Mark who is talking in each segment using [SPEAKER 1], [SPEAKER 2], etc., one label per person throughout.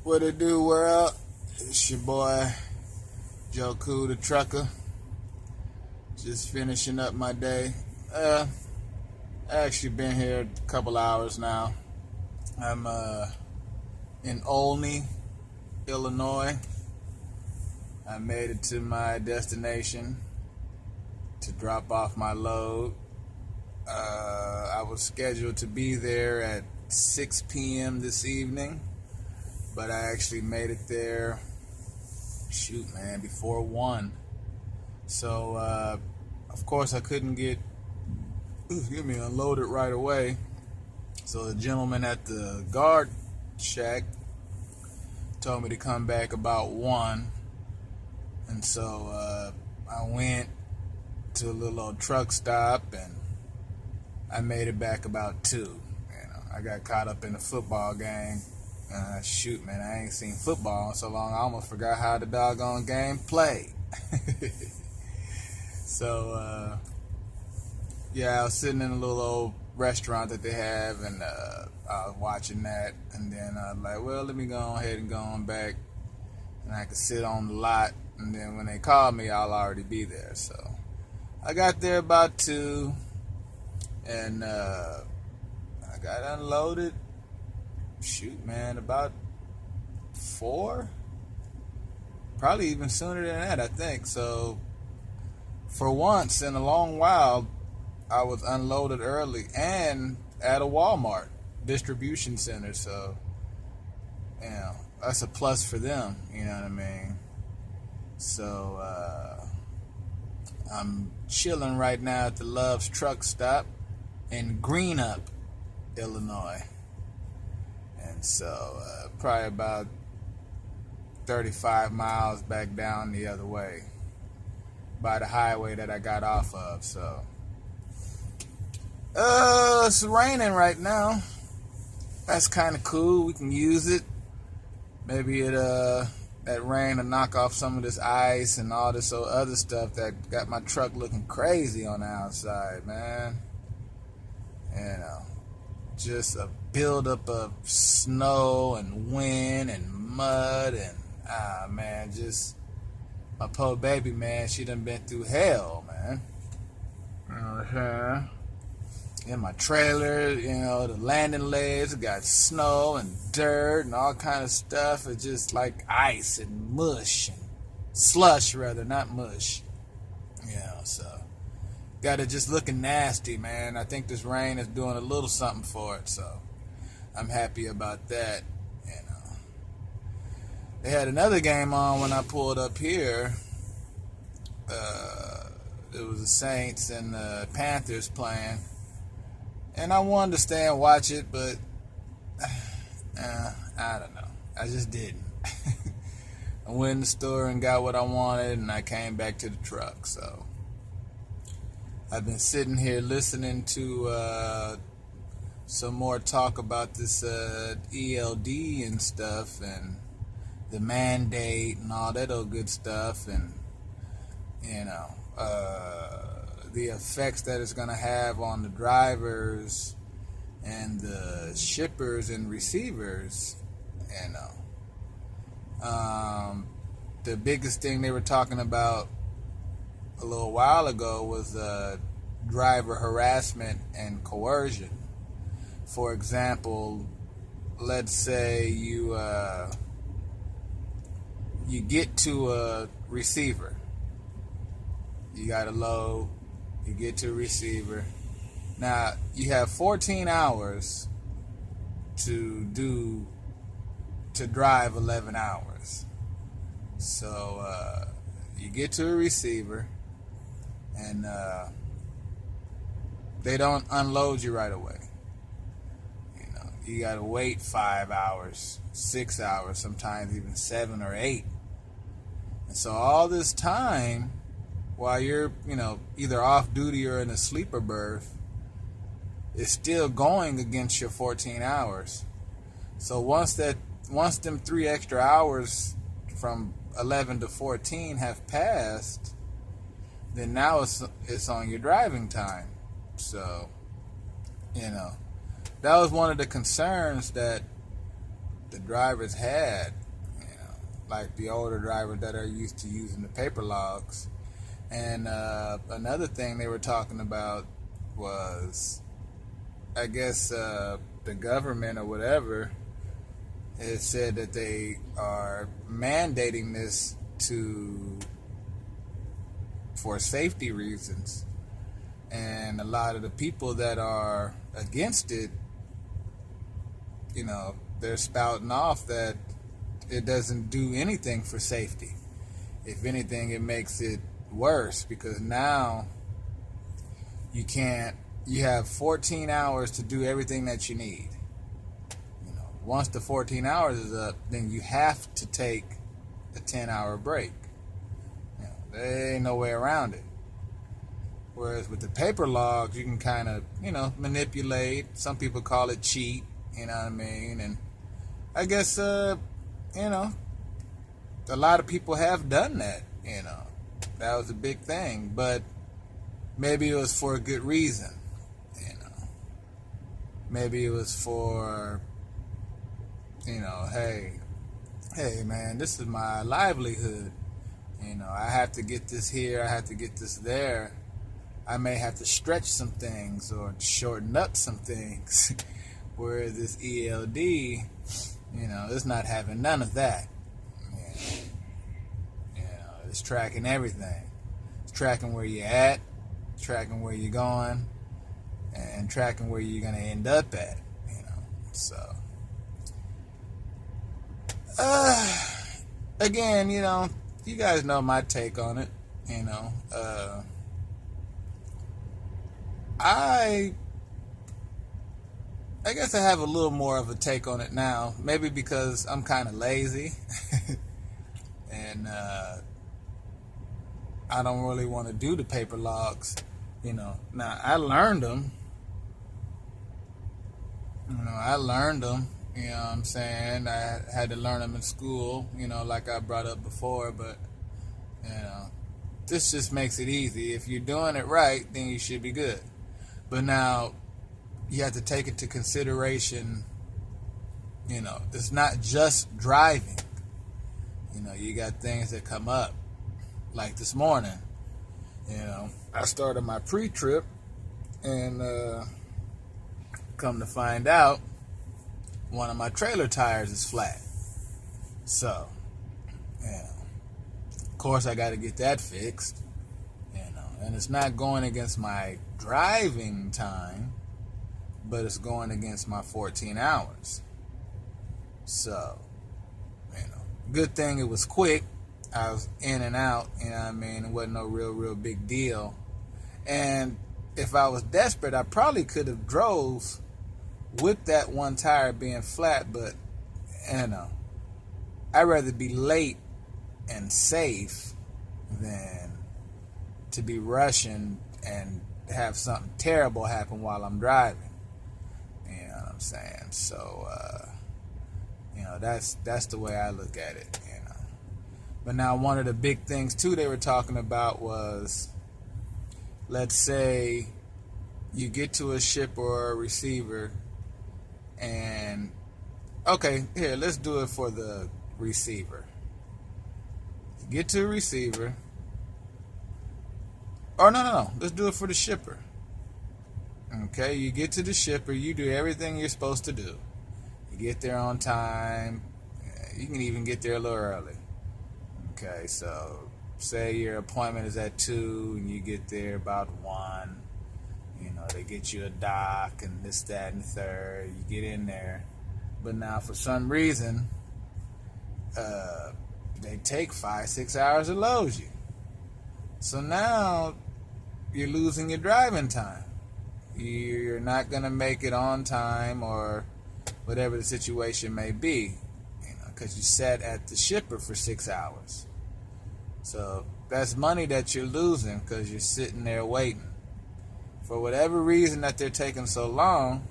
[SPEAKER 1] What it do, world? It's your boy, Joekooldatrucker. Just finishing up my day. I actually been here a couple hours now. I'm in Olney, Illinois. I made it to my destination to drop off my load. I was scheduled to be there at 6 p.m. this evening, but I actually made it there, before 1. So, of course, I couldn't get unloaded right away. So the gentleman at the guard shack told me to come back about 1. And so I went to a little old truck stop, and I made it back about 2. I got caught up in a football game. I ain't seen football in so long, I almost forgot how the doggone game played. So, I was sitting in a little old restaurant that they have, and I was watching that, and then I was like, well, let me go ahead and go on back, and I could sit on the lot, and then when they called me, I'll already be there. So I got there about 2, and I got unloaded, about 4, probably even sooner than that, I think. So for once in a long while, I was unloaded early and at a Walmart distribution center. So, that's a plus for them, you know what I mean? So, I'm chilling right now at the Love's truck stop in Greenup, Illinois. And so, probably about 35 miles back down the other way by the highway that I got off of. So, it's raining right now. That's kind of cool. We can use it. Maybe that rain will knock off some of this ice and all this other stuff that got my truck looking crazy on the outside, man. Just a buildup of snow and wind and mud and just my poor baby, man. She done been through hell, man. In my trailer, the landing legs got snow and dirt and all kind of stuff. It's just like ice and mush and slush, rather, not mush. So got it just looking nasty, man. I think this rain is doing a little something for it, so I'm happy about that. They had another game on when I pulled up here. It was the Saints and the Panthers playing. And I wanted to stay and watch it, but I don't know. I just didn't. I went in the store and got what I wanted, and I came back to the truck. So I've been sitting here listening to some more talk about this ELD and stuff, and the mandate and all that old good stuff, and the effects that it's going to have on the drivers and the shippers and receivers. The biggest thing they were talking about a little while ago was driver harassment and coercion. For example, let's say you get to a receiver. You got a load. You get to a receiver. Now, you have 14 hours to drive 11 hours. So, you get to a receiver, and they don't unload you right away. You got to wait 5 hours, 6 hours, sometimes even 7 or 8. And so all this time, while you're, either off duty or in a sleeper berth, it's still going against your 14 hours. So once them 3 extra hours from 11 to 14 have passed, then now it's on your driving time. So, that was one of the concerns that the drivers had, like the older drivers that are used to using the paper logs. And another thing they were talking about was, I guess the government or whatever has said that they are mandating this for safety reasons. And a lot of the people that are against it, they're spouting off that it doesn't do anything for safety. If anything, it makes it worse, because now you have 14 hours to do everything that you need. Once the 14 hours is up, then you have to take a 10-hour break. There ain't no way around it. Whereas with the paper logs, you can kind of, manipulate. Some people call it cheat, you know what I mean? And I guess, a lot of people have done that, That was a big thing. But maybe it was for a good reason, Maybe it was for, hey man, this is my livelihood. I have to get this here, I have to get this there. I may have to stretch some things or shorten up some things. Whereas this ELD, it's not having none of that. It's tracking everything. It's tracking where you're at, tracking where you're going, and tracking where you're going to end up at. So, again, you guys know my take on it. I guess I have a little more of a take on it now. Maybe because I'm kind of lazy. And I don't really want to do the paper logs. Now, I learned them. I learned them. You know what I'm saying? I had to learn them in school, like I brought up before. But, this just makes it easy. If you're doing it right, then you should be good. But now, you have to take into consideration, it's not just driving. You got things that come up. Like this morning, I started my pre-trip, and come to find out, one of my trailer tires is flat. So, of course I got to get that fixed, and it's not going against my driving time, but it's going against my 14 hours. So, good thing it was quick. I was in and out, It wasn't no real big deal. And if I was desperate, I probably could have drove with that one tire being flat, but, I'd rather be late and safe than to be rushing and have something terrible happen while I'm driving. You know what I'm saying? So, that's the way I look at it, But now one of the big things, too, they were talking about was, let's say you get to a ship or a receiver and, okay, here, let's do it for the receiver. You get to a receiver. Or no, let's do it for the shipper. Okay, you get to the shipper, you do everything you're supposed to do. You get there on time. You can even get there a little early. Okay, so say your appointment is at 2 and you get there about 1. They get you a dock and this, that, and the third. You get in there. But now for some reason, they take 5-6 hours to load you. So now you're losing your driving time. You're not going to make it on time or whatever the situation may be, because you sat at the shipper for 6 hours. So that's money that you're losing because you're sitting there waiting. For whatever reason that they're taking so long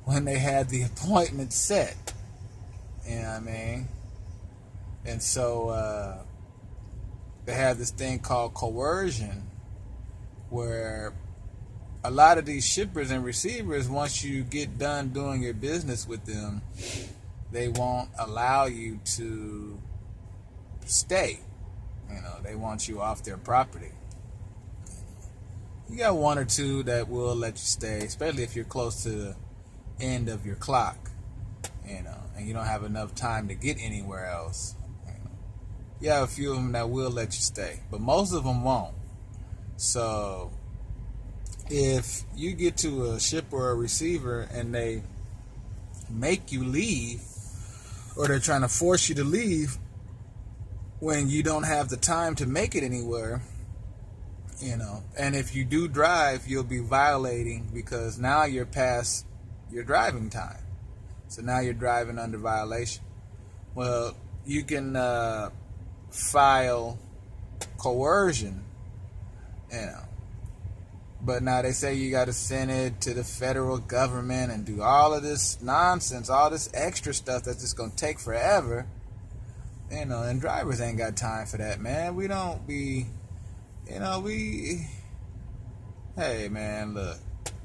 [SPEAKER 1] when they had the appointment set. You know what I mean? And so they have this thing called coercion, where a lot of these shippers and receivers, once you get done doing your business with them, they won't allow you to stay. They want you off their property. You got one or two that will let you stay, especially if you're close to the end of your clock, and you don't have enough time to get anywhere else. You have a few of them that will let you stay, but most of them won't. So if you get to a shipper or a receiver and they make you leave, or they're trying to force you to leave when you don't have the time to make it anywhere, and if you do drive, you'll be violating, because now you're past your driving time. So now you're driving under violation. Well, you can file coercion, but now they say you got to send it to the federal government and do all of this nonsense, all this extra stuff that's just going to take forever. And drivers ain't got time for that, man. We don't be, hey, man, look.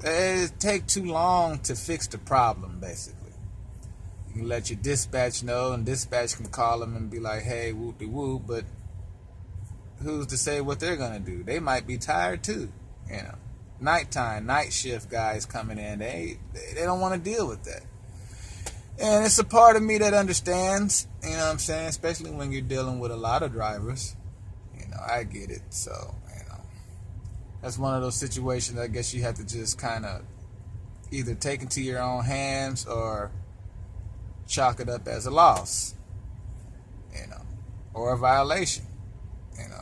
[SPEAKER 1] It take too long to fix the problem, basically. You can let your dispatch know, and dispatch can call them and be like, hey, whoop-de-whoop, but who's to say what they're going to do? They might be tired, too, Nighttime, night shift guys coming in, they don't want to deal with that. And it's a part of me that understands, what I'm saying, especially when you're dealing with a lot of drivers. I get it. So, that's one of those situations I guess you have to just kind of either take into your own hands or chalk it up as a loss, or a violation,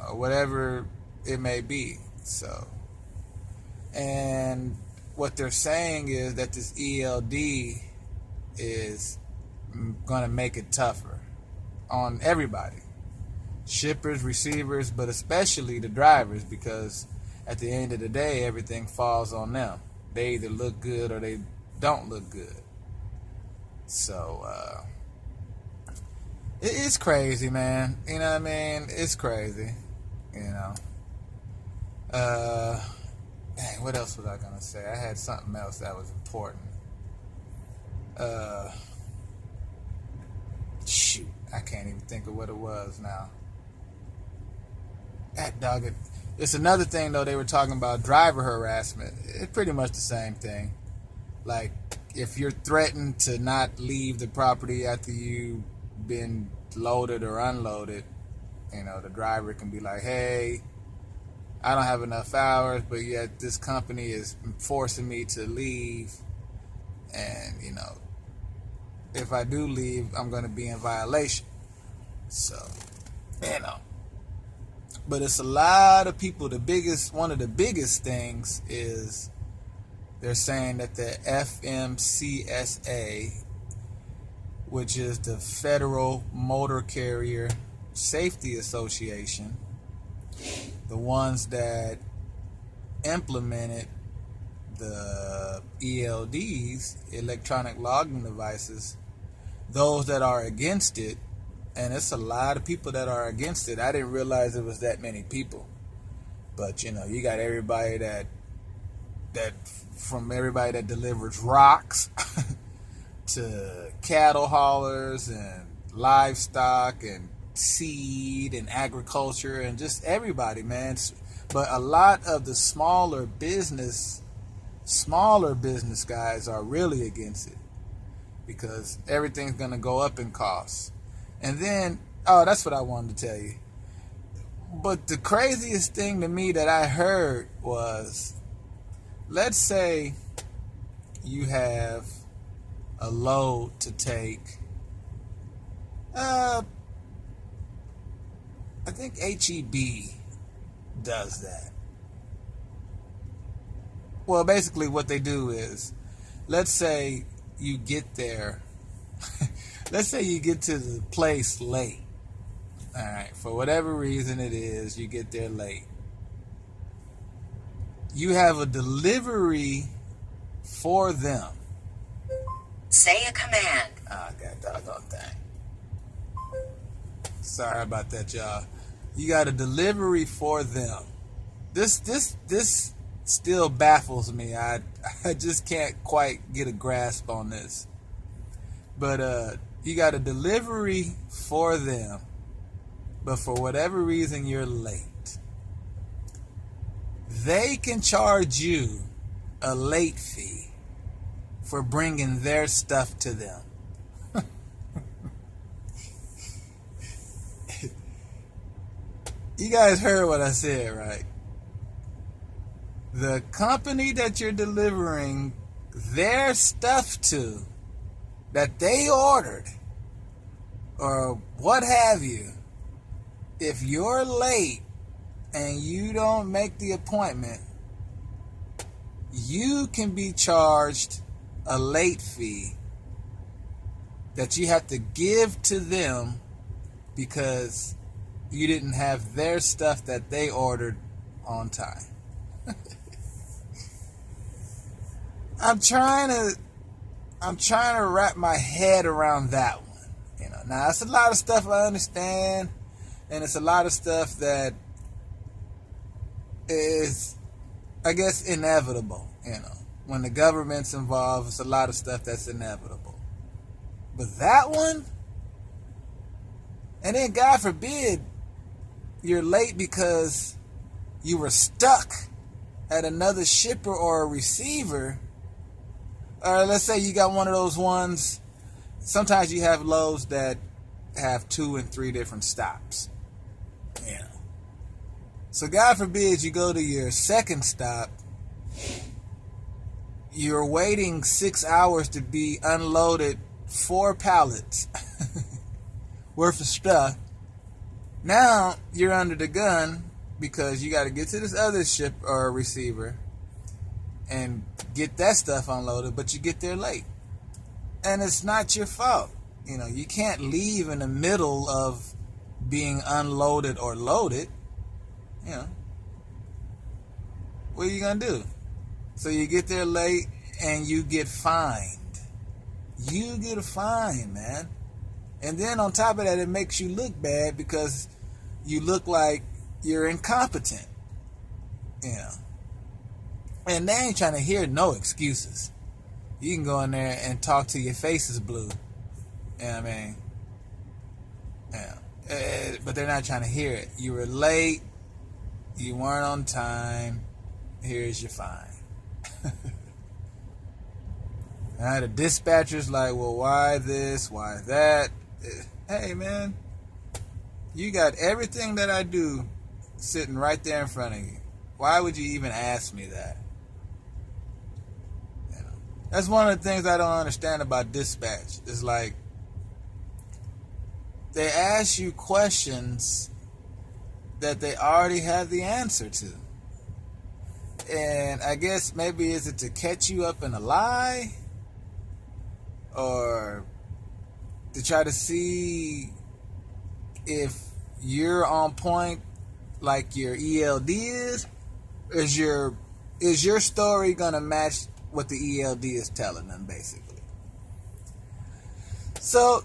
[SPEAKER 1] or whatever it may be. So, and what they're saying is that this ELD is going to make it tougher on everybody, shippers, receivers, but especially the drivers, because at the end of the day, everything falls on them. They either look good or they don't look good. So it's crazy, man. You know what I mean? It's crazy. Dang, what else was I gonna say? I had something else that was important. Shoot, I can't even think of what it was now. That dog it. It's another thing though. They were talking about driver harassment. It's pretty much the same thing. Like, if you're threatened to not leave the property after you've been loaded or unloaded, the driver can be like, hey, I don't have enough hours, but yet this company is forcing me to leave. And, if I do leave, I'm going to be in violation. So, But it's a lot of people. One of the biggest things is they're saying that the FMCSA, which is the Federal Motor Carrier Safety Association, the ones that implemented the ELDs, electronic logging devices, those that are against it, and it's a lot of people that are against it. I didn't realize it was that many people. But, you got everybody that from everybody that delivers rocks to cattle haulers and livestock and seed and agriculture and just everybody, man. But a lot of the smaller business guys are really against it, because everything's going to go up in cost. And then, that's what I wanted to tell you. But the craziest thing to me that I heard was, let's say you have a load to take. I think HEB does that. Well, basically what they do is, let's say you get there. Let's say you get to the place late. All right, for whatever reason it is, you get there late. You have a delivery for them.
[SPEAKER 2] Say a command.
[SPEAKER 1] Oh, God doggone thing. Sorry about that, y'all. You got a delivery for them. This still baffles me. I just can't quite get a grasp on this. But you got a delivery for them, but for whatever reason you're late. They can charge you a late fee for bringing their stuff to them. You guys heard what I said, right? The company that you're delivering their stuff to, that they ordered, or what have you, if you're late and you don't make the appointment, you can be charged a late fee that you have to give to them because you didn't have their stuff that they ordered on time. I'm trying to wrap my head around that one. Now it's a lot of stuff I understand, and it's a lot of stuff that is, I guess, inevitable. When the government's involved, it's a lot of stuff that's inevitable. But that one, and then God forbid you're late because you were stuck at another shipper or a receiver. Or let's say you got one of those ones. Sometimes you have loads that have 2 and 3 different stops. So God forbid you go to your second stop. You're waiting 6 hours to be unloaded 4 pallets worth of stuff. Now you're under the gun because you got to get to this other ship or receiver and get that stuff unloaded, but you get there late. And it's not your fault. You can't leave in the middle of being unloaded or loaded. What are you going to do? So you get there late and you get fined. You get a fine, man. And then on top of that, it makes you look bad because you look like you're incompetent. And they ain't trying to hear no excuses. You can go in there and talk till your face is blue. You know what I mean? But they're not trying to hear it. You were late. You weren't on time. Here's your fine. Now the dispatcher's like, well, why this? Why that? Hey, man. You got everything that I do sitting right there in front of you. Why would you even ask me that? That's one of the things I don't understand about dispatch. It's like they ask you questions that they already have the answer to. And I guess maybe is it to catch you up in a lie? Or to try to see if you're on point like your ELD is? Is your story gonna match what the ELD is telling them, basically? So,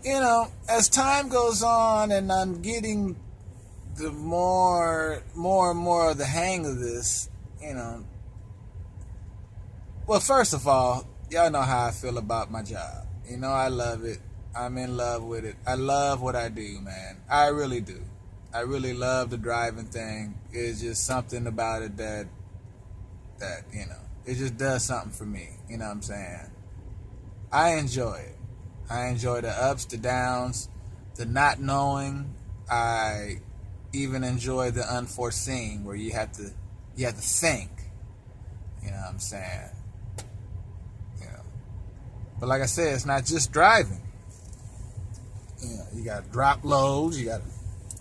[SPEAKER 1] as time goes on and I'm getting the more and more of the hang of this, well, first of all, y'all know how I feel about my job. I love it. I'm in love with it. I love what I do, man. I really do. I really love the driving thing. It's just something about it that it just does something for me. You know what I'm saying? I enjoy it. I enjoy the ups, the downs, the not knowing. I even enjoy the unforeseen, where you have to think. You know what I'm saying? But like I said, it's not just driving. You got to drop loads, you got to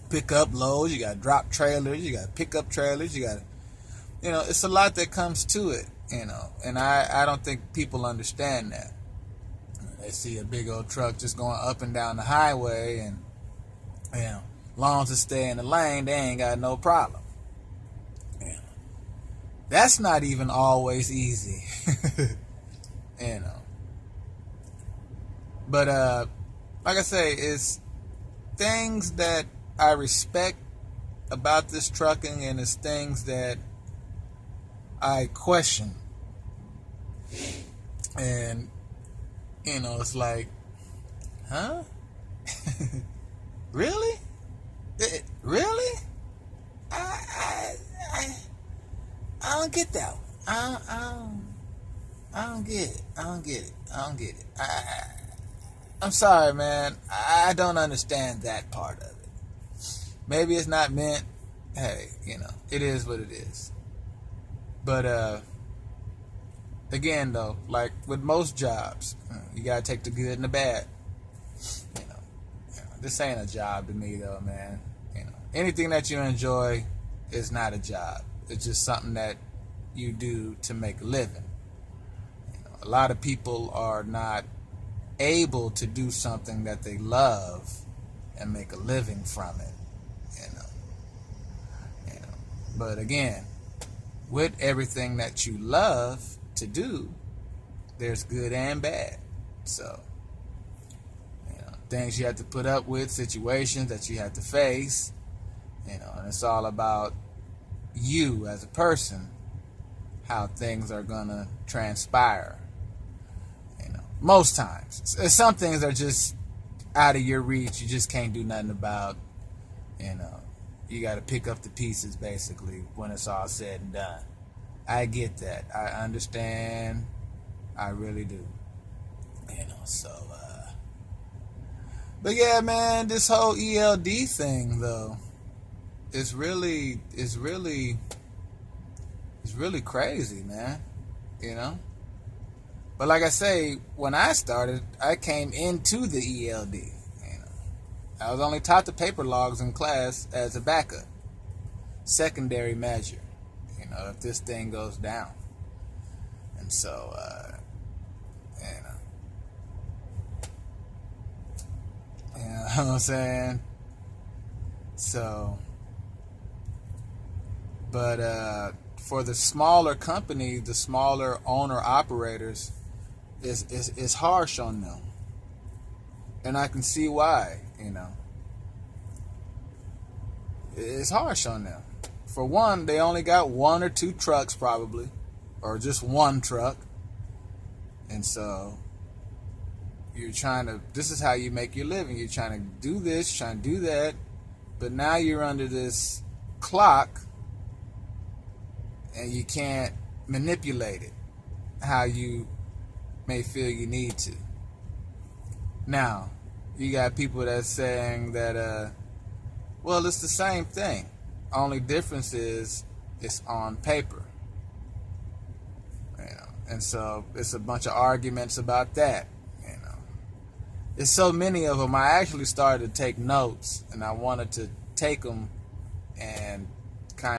[SPEAKER 1] pick up loads, you got to drop trailers, you got to pick up trailers, you got to, it's a lot that comes to it, and I don't think people understand that. They see a big old truck just going up and down the highway, and, long as it stay in the lane, they ain't got no problem. That's not even always easy. But like I say, it's things that I respect about this trucking, and it's things that I question. And it's like huh? Really? Really? I don't get that one. I don't get it. I don't get it. I don't get it. I'm sorry, man. I don't understand that part of it. Maybe it's not meant. Hey, it is what it is. But again, though, like with most jobs, you gotta take the good and the bad. This ain't a job to me, though, man. Anything that you enjoy is not a job. It's just something that you do to make a living. A lot of people are not able to do something that they love and make a living from it. But again, with everything that you love to do, there's good and bad. So, things you have to put up with, situations that you have to face, and it's all about you as a person, how things are gonna transpire. Most times, some things are just out of your reach. You just can't do nothing about. You got to pick up the pieces basically when it's all said and done. I get that. I understand. I really do. So. But yeah, man, this whole ELD thing though, is really crazy, man. But like I say, when I started, I came into the ELD. I was only taught the paper logs in class as a backup, secondary measure. If this thing goes down, and so you know what I'm saying. So, but for the smaller companies, the smaller owner operators, is harsh on them, and I can see why. It's harsh on them. For one, they only got 1 or 2 trucks probably, or just 1 truck, and so this is how you make your living. You're trying to do this, trying to do that, but now you're under this clock, and you can't manipulate it how you may feel you need to. Now, you got people that's saying that, well, it's the same thing. Only difference is it's on paper. And so it's a bunch of arguments about that. It's so many of them. I actually started to take notes, and I wanted to take them and